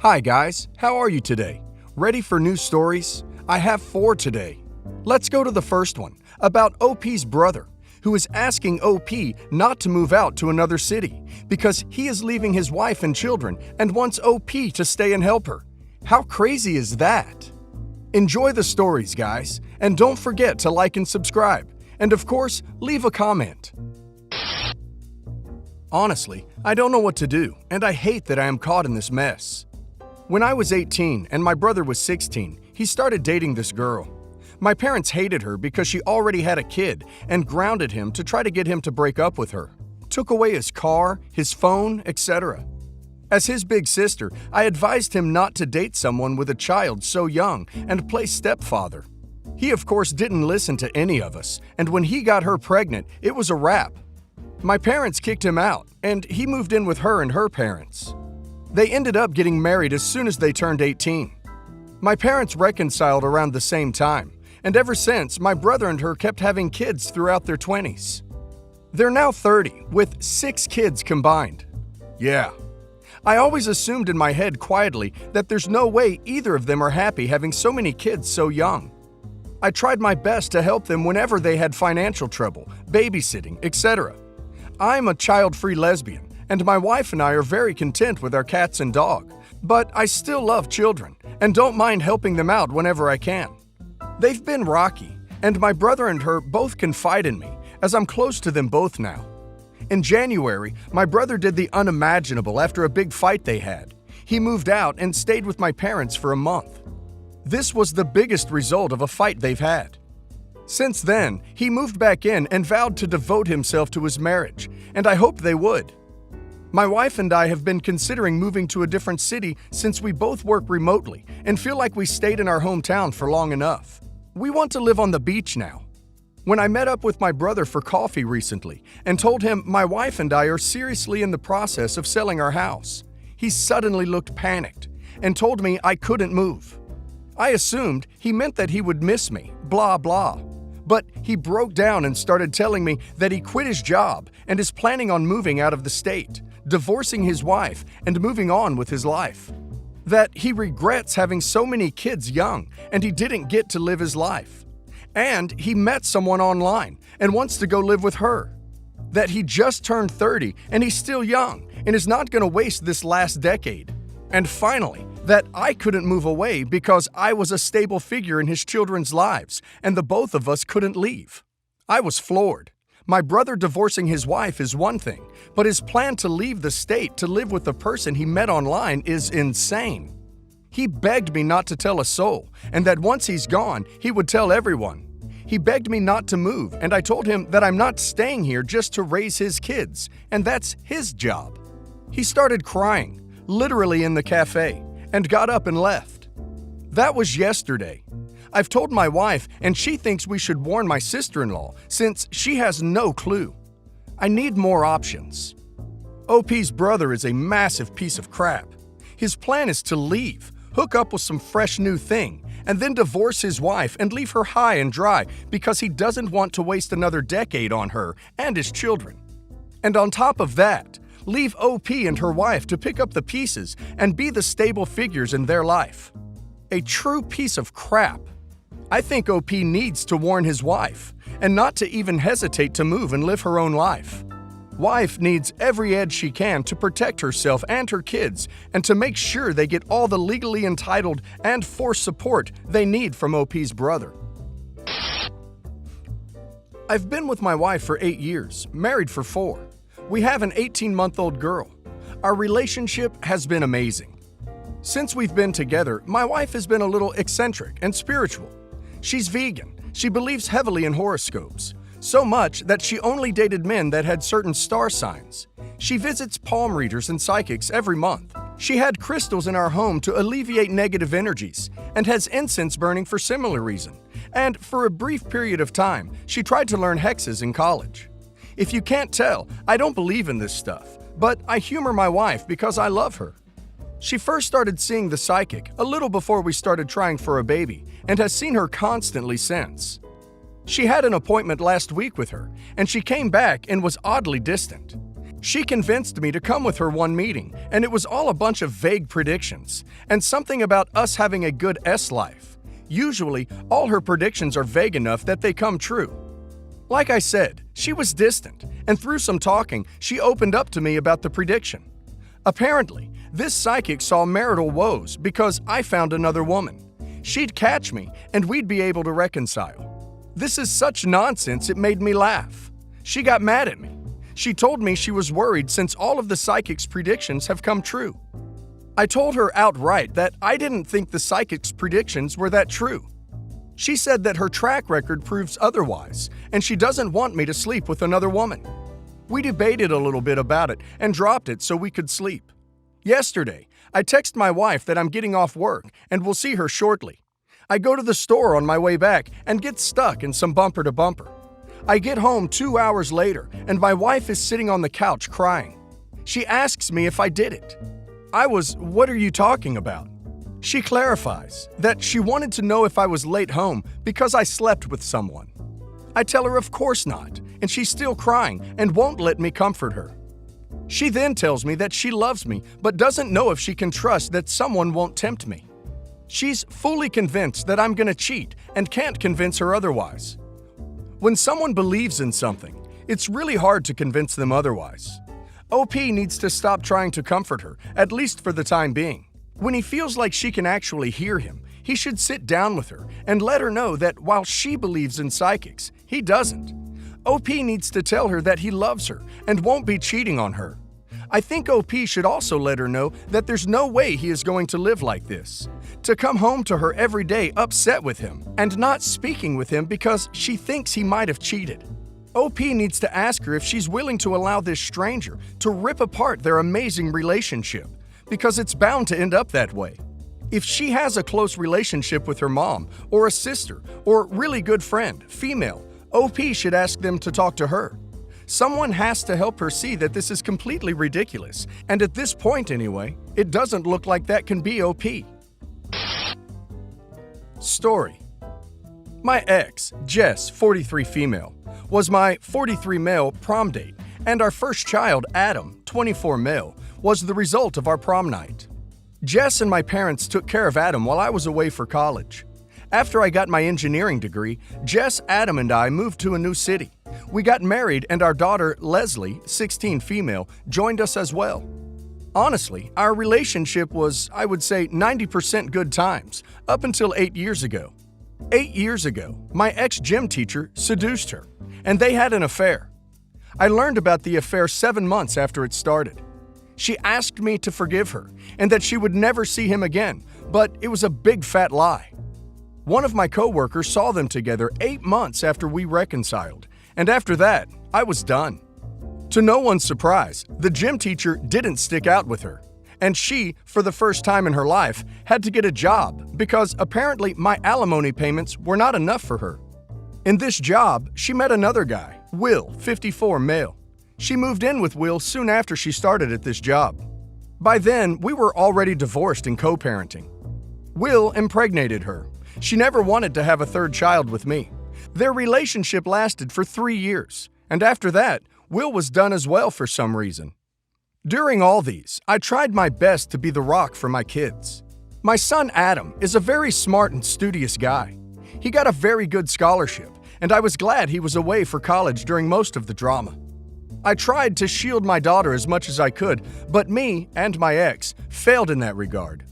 Hi guys, how are you today? Ready for new stories? I have 4 today. Let's go to the first one, about OP's brother, who is asking OP not to move out to another city because he is leaving his wife and children and wants OP to stay and help her. How crazy is that? Enjoy the stories, guys, and don't forget to like and subscribe, and of course, leave a comment. Honestly, I don't know what to do, and I hate that I am caught in this mess. When I was 18 and my brother was 16, he started dating this girl. My parents hated her because she already had a kid and grounded him to try to get him to break up with her. Took away his car, his phone, etc. As his big sister, I advised him not to date someone with a child so young and play stepfather. He of course didn't listen to any of us, and when he got her pregnant, it was a wrap. My parents kicked him out, and he moved in with her and her parents. They ended up getting married as soon as they turned 18. My parents reconciled around the same time, and ever since, my brother and her kept having kids throughout their 20s. They're now 30, with 6 kids combined. Yeah. I always assumed in my head quietly that there's no way either of them are happy having so many kids so young. I tried my best to help them whenever they had financial trouble, babysitting, etc. I'm a child-free lesbian, and my wife and I are very content with our cats and dog, but I still love children and don't mind helping them out whenever I can. They've been rocky, and my brother and her both confide in me, as I'm close to them both now. In January, my brother did the unimaginable after a big fight they had. He moved out and stayed with my parents for a month. This was the biggest result of a fight they've had. Since then, he moved back in and vowed to devote himself to his marriage, and I hoped they would. My wife and I have been considering moving to a different city since we both work remotely and feel like we stayed in our hometown for long enough. We want to live on the beach now. When I met up with my brother for coffee recently and told him my wife and I are seriously in the process of selling our house, he suddenly looked panicked and told me I couldn't move. I assumed he meant that he would miss me, blah blah. But he broke down and started telling me that he quit his job and is planning on moving out of the state, divorcing his wife, and moving on with his life. That he regrets having so many kids young and he didn't get to live his life. And he met someone online and wants to go live with her. That he just turned 30 and he's still young and is not going to waste this last decade. And finally, that I couldn't move away because I was a stable figure in his children's lives and the both of us couldn't leave. I was floored. My brother divorcing his wife is one thing, but his plan to leave the state to live with the person he met online is insane. He begged me not to tell a soul, and that once he's gone, he would tell everyone. He begged me not to move, and I told him that I'm not staying here just to raise his kids, and that's his job. He started crying, literally in the cafe, and got up and left. That was yesterday. I've told my wife, and she thinks we should warn my sister-in-law, since she has no clue. I need more options. OP's brother is a massive piece of crap. His plan is to leave, hook up with some fresh new thing, and then divorce his wife and leave her high and dry because he doesn't want to waste another decade on her and his children. And on top of that, leave OP and her wife to pick up the pieces and be the stable figures in their life. A true piece of crap. I think OP needs to warn his wife, and not to even hesitate to move and live her own life. Wife needs every edge she can to protect herself and her kids, and to make sure they get all the legally entitled and forced support they need from OP's brother. I've been with my wife for 8 years, married for 4. We have an 18-month-old girl. Our relationship has been amazing. Since we've been together, my wife has been a little eccentric and spiritual. She's vegan. She believes heavily in horoscopes, so much that she only dated men that had certain star signs. She visits palm readers and psychics every month. She had crystals in our home to alleviate negative energies and has incense burning for similar reason. And for a brief period of time, she tried to learn hexes in college. If you can't tell, I don't believe in this stuff, but I humor my wife because I love her. She first started seeing the psychic a little before we started trying for a baby and has seen her constantly since. She had an appointment last week with her, and she came back and was oddly distant. She convinced me to come with her one meeting, and it was all a bunch of vague predictions, and something about us having a good life. Usually, all her predictions are vague enough that they come true. Like I said, she was distant, and through some talking, she opened up to me about the prediction. Apparently, this psychic saw marital woes because I found another woman. She'd catch me, and we'd be able to reconcile. This is such nonsense, it made me laugh. She got mad at me. She told me she was worried since all of the psychic's predictions have come true. I told her outright that I didn't think the psychic's predictions were that true. She said that her track record proves otherwise, and she doesn't want me to sleep with another woman. We debated a little bit about it and dropped it so we could sleep. Yesterday, I text my wife that I'm getting off work and will see her shortly. I go to the store on my way back and get stuck in some bumper-to-bumper. I get home 2 hours later, and my wife is sitting on the couch crying. She asks me if I did it. What are you talking about? She clarifies that she wanted to know if I was late home because I slept with someone. I tell her of course not, and she's still crying and won't let me comfort her. She then tells me that she loves me but doesn't know if she can trust that someone won't tempt me. She's fully convinced that I'm gonna cheat and can't convince her otherwise. When someone believes in something, it's really hard to convince them otherwise. OP needs to stop trying to comfort her, at least for the time being. When he feels like she can actually hear him, he should sit down with her and let her know that while she believes in psychics, he doesn't. OP needs to tell her that he loves her and won't be cheating on her. I think OP should also let her know that there's no way he is going to live like this. To come home to her every day upset with him and not speaking with him because she thinks he might have cheated. OP needs to ask her if she's willing to allow this stranger to rip apart their amazing relationship, because it's bound to end up that way. If she has a close relationship with her mom or a sister or really good friend, female, OP should ask them to talk to her. Someone has to help her see that this is completely ridiculous, and at this point anyway, it doesn't look like that can be OP. Story. My ex, Jess, 43 female, was my 43 male prom date, and our first child, Adam, 24 male, was the result of our prom night. Jess and my parents took care of Adam while I was away for college. After I got my engineering degree, Jess, Adam, and I moved to a new city. We got married, and our daughter, Leslie, 16 female, joined us as well. Honestly, our relationship was, I would say, 90% good times, up until 8 years ago. 8 years ago, my ex-gym teacher seduced her, and they had an affair. I learned about the affair 7 months after it started. She asked me to forgive her, and that she would never see him again, but it was a big fat lie. One of my coworkers saw them together 8 months after we reconciled, and after that, I was done. To no one's surprise, the gym teacher didn't stick out with her, and she, for the first time in her life, had to get a job because apparently my alimony payments were not enough for her. In this job, she met another guy, Will, 54 male. She moved in with Will soon after she started at this job. By then, we were already divorced and co-parenting. Will impregnated her. She never wanted to have a third child with me. Their relationship lasted for 3 years, and after that, Will was done as well for some reason. During all these, I tried my best to be the rock for my kids. My son Adam is a very smart and studious guy. He got a very good scholarship, and I was glad he was away for college during most of the drama. I tried to shield my daughter as much as I could, but me and my ex failed in that regard.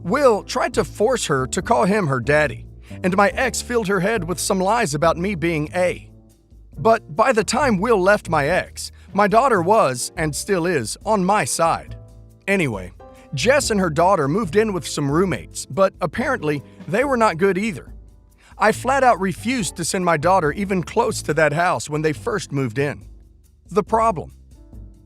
Will tried to force her to call him her daddy, and my ex filled her head with some lies about me being A. But by the time Will left my ex, my daughter was, and still is, on my side. Anyway, Jess and her daughter moved in with some roommates, but apparently they were not good either. I flat out refused to send my daughter even close to that house when they first moved in. The problem.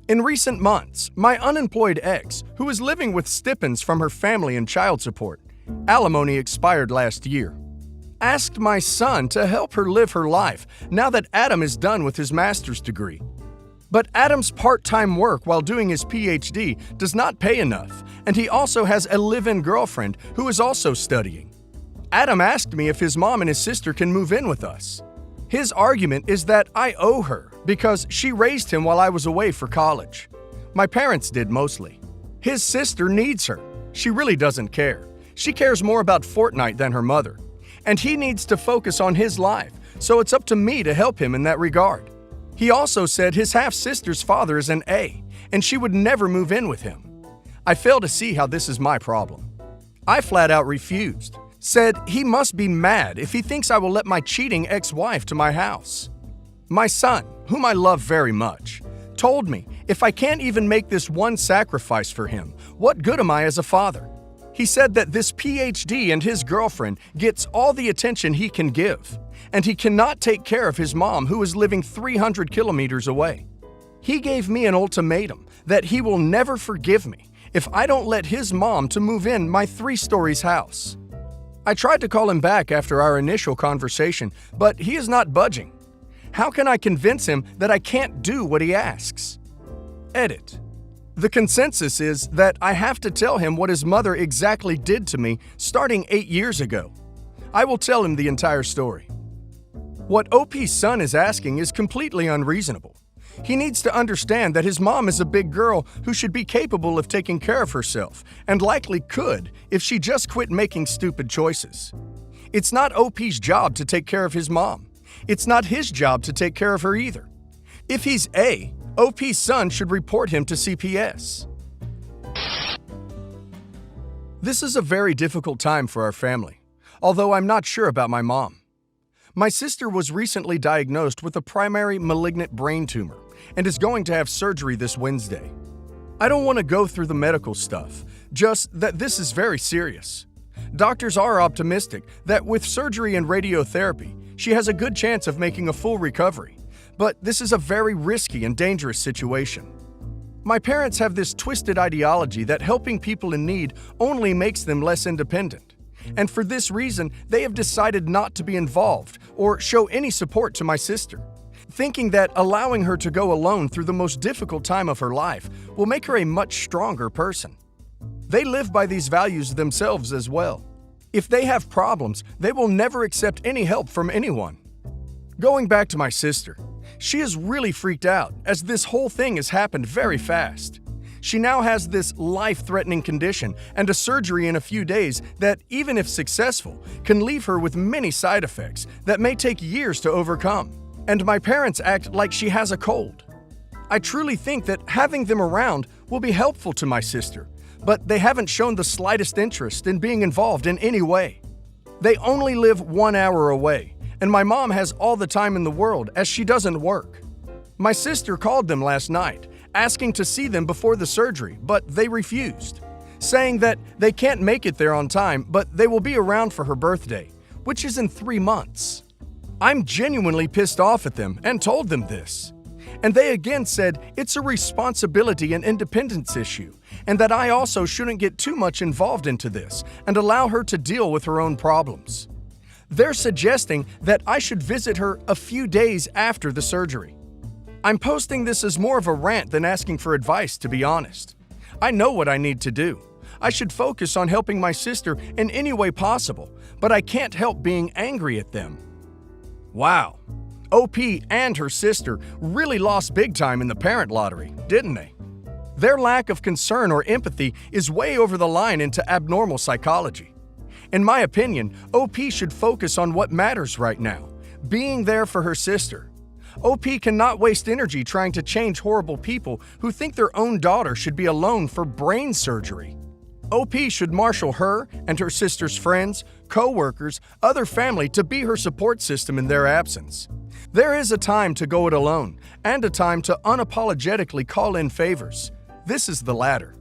In recent months, my unemployed ex, who was living with stipends from her family and child support, alimony expired last year, asked my son to help her live her life now that Adam is done with his master's degree. But Adam's part-time work while doing his PhD does not pay enough, and he also has a live-in girlfriend who is also studying. Adam asked me if his mom and his sister can move in with us. His argument is that I owe her because she raised him while I was away for college. My parents did mostly. His sister needs her. She really doesn't care. She cares more about Fortnite than her mother. And he needs to focus on his life, so it's up to me to help him in that regard. He also said his half-sister's father is an A, and she would never move in with him. I fail to see how this is my problem. I flat out refused, said he must be mad if he thinks I will let my cheating ex-wife to my house. My son, whom I love very much, told me if I can't even make this one sacrifice for him, what good am I as a father? He said that this PhD and his girlfriend gets all the attention he can give, and he cannot take care of his mom who is living 300 kilometers away. He gave me an ultimatum that he will never forgive me if I don't let his mom to move in my 3 stories house. I tried to call him back after our initial conversation, but he is not budging. How can I convince him that I can't do what he asks? Edit. The consensus is that I have to tell him what his mother exactly did to me starting 8 years ago. I will tell him the entire story. What OP's son is asking is completely unreasonable. He needs to understand that his mom is a big girl who should be capable of taking care of herself, and likely could if she just quit making stupid choices. It's not OP's job to take care of his mom. It's not his job to take care of her either. If he's A, OP's son should report him to CPS. This is a very difficult time for our family, although I'm not sure about my mom. My sister was recently diagnosed with a primary malignant brain tumor and is going to have surgery this Wednesday. I don't want to go through the medical stuff, just that this is very serious. Doctors are optimistic that with surgery and radiotherapy, she has a good chance of making a full recovery. But this is a very risky and dangerous situation. My parents have this twisted ideology that helping people in need only makes them less independent. And for this reason, they have decided not to be involved or show any support to my sister, thinking that allowing her to go alone through the most difficult time of her life will make her a much stronger person. They live by these values themselves as well. If they have problems, they will never accept any help from anyone. Going back to my sister, she is really freaked out as this whole thing has happened very fast. She now has this life-threatening condition and a surgery in a few days that, even if successful, can leave her with many side effects that may take years to overcome. And my parents act like she has a cold. I truly think that having them around will be helpful to my sister, but they haven't shown the slightest interest in being involved in any way. They only live 1 hour away, and my mom has all the time in the world as she doesn't work. My sister called them last night, asking to see them before the surgery, but they refused, saying that they can't make it there on time, but they will be around for her birthday, which is in 3 months. I'm genuinely pissed off at them and told them this. And they again said it's a responsibility and independence issue, and that I also shouldn't get too much involved into this and allow her to deal with her own problems. They're suggesting that I should visit her a few days after the surgery. I'm posting this as more of a rant than asking for advice, to be honest. I know what I need to do. I should focus on helping my sister in any way possible, but I can't help being angry at them. Wow. OP and her sister really lost big time in the parent lottery, didn't they? Their lack of concern or empathy is way over the line into abnormal psychology. In my opinion, OP should focus on what matters right now, being there for her sister. OP cannot waste energy trying to change horrible people who think their own daughter should be alone for brain surgery. OP should marshal her and her sister's friends, co-workers, other family to be her support system in their absence. There is a time to go it alone and a time to unapologetically call in favors. This is the latter.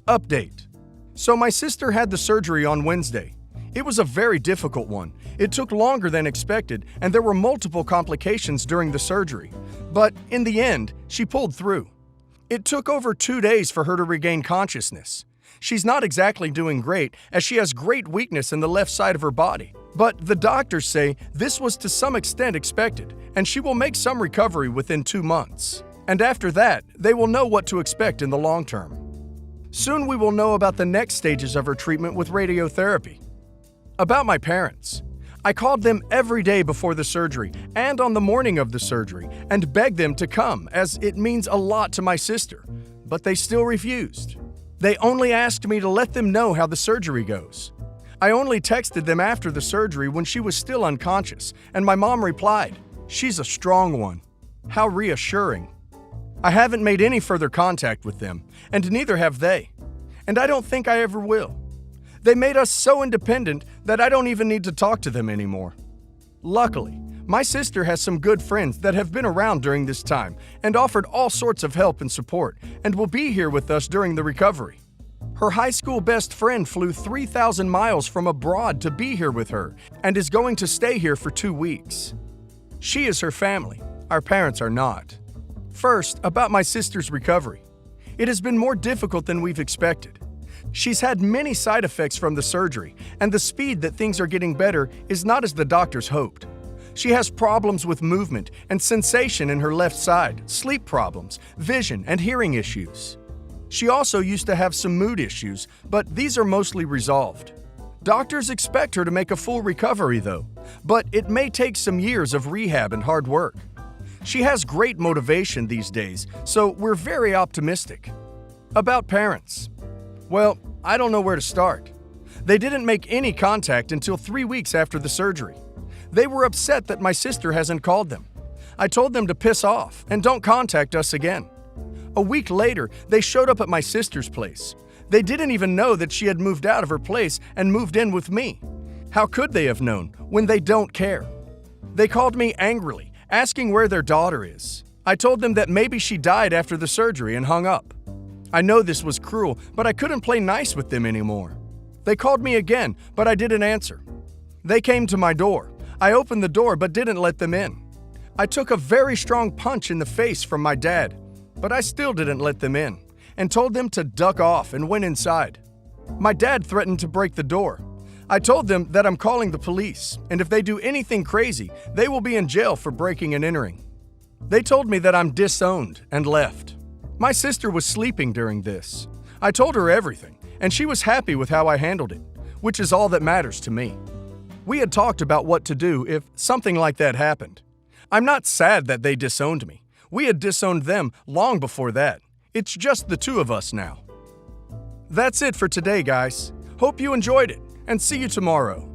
Update. So my sister had the surgery on Wednesday. It was a very difficult one. It took longer than expected, and there were multiple complications during the surgery. But in the end, she pulled through. It took over 2 days for her to regain consciousness. She's not exactly doing great, as she has great weakness in the left side of her body. But the doctors say this was to some extent expected, and she will make some recovery within 2 months. And after that, they will know what to expect in the long term. Soon we will know about the next stages of her treatment with radiotherapy. About my parents. I called them every day before the surgery and on the morning of the surgery and begged them to come, as it means a lot to my sister, but they still refused. They only asked me to let them know how the surgery goes. I only texted them after the surgery when she was still unconscious, and my mom replied, "She's a strong one." How reassuring. I haven't made any further contact with them, and neither have they. And I don't think I ever will. They made us so independent that I don't even need to talk to them anymore. Luckily, my sister has some good friends that have been around during this time and offered all sorts of help and support, and will be here with us during the recovery. Her high school best friend flew 3,000 miles from abroad to be here with her and is going to stay here for 2 weeks. She is her family. Our parents are not. First, about my sister's recovery. It has been more difficult than we've expected. She's had many side effects from the surgery, and the speed that things are getting better is not as the doctors hoped. She has problems with movement and sensation in her left side, sleep problems, vision, and hearing issues. She also used to have some mood issues, but these are mostly resolved. Doctors expect her to make a full recovery though, but it may take some years of rehab and hard work. She has great motivation these days, so we're very optimistic. About parents. Well, I don't know where to start. They didn't make any contact until 3 weeks after the surgery. They were upset that my sister hasn't called them. I told them to piss off and don't contact us again. A week later, they showed up at my sister's place. They didn't even know that she had moved out of her place and moved in with me. How could they have known when they don't care? They called me angrily, asking where their daughter is. I told them that maybe she died after the surgery and hung up. I know this was cruel, but I couldn't play nice with them anymore. They called me again, but I didn't answer. They came to my door. I opened the door but didn't let them in. I took a very strong punch in the face from my dad, but I still didn't let them in and told them to duck off and went inside. My dad threatened to break the door. I told them that I'm calling the police, and if they do anything crazy, they will be in jail for breaking and entering. They told me that I'm disowned and left. My sister was sleeping during this. I told her everything, and she was happy with how I handled it, which is all that matters to me. We had talked about what to do if something like that happened. I'm not sad that they disowned me. We had disowned them long before that. It's just the two of us now. That's it for today, guys. Hope you enjoyed it, and see you tomorrow.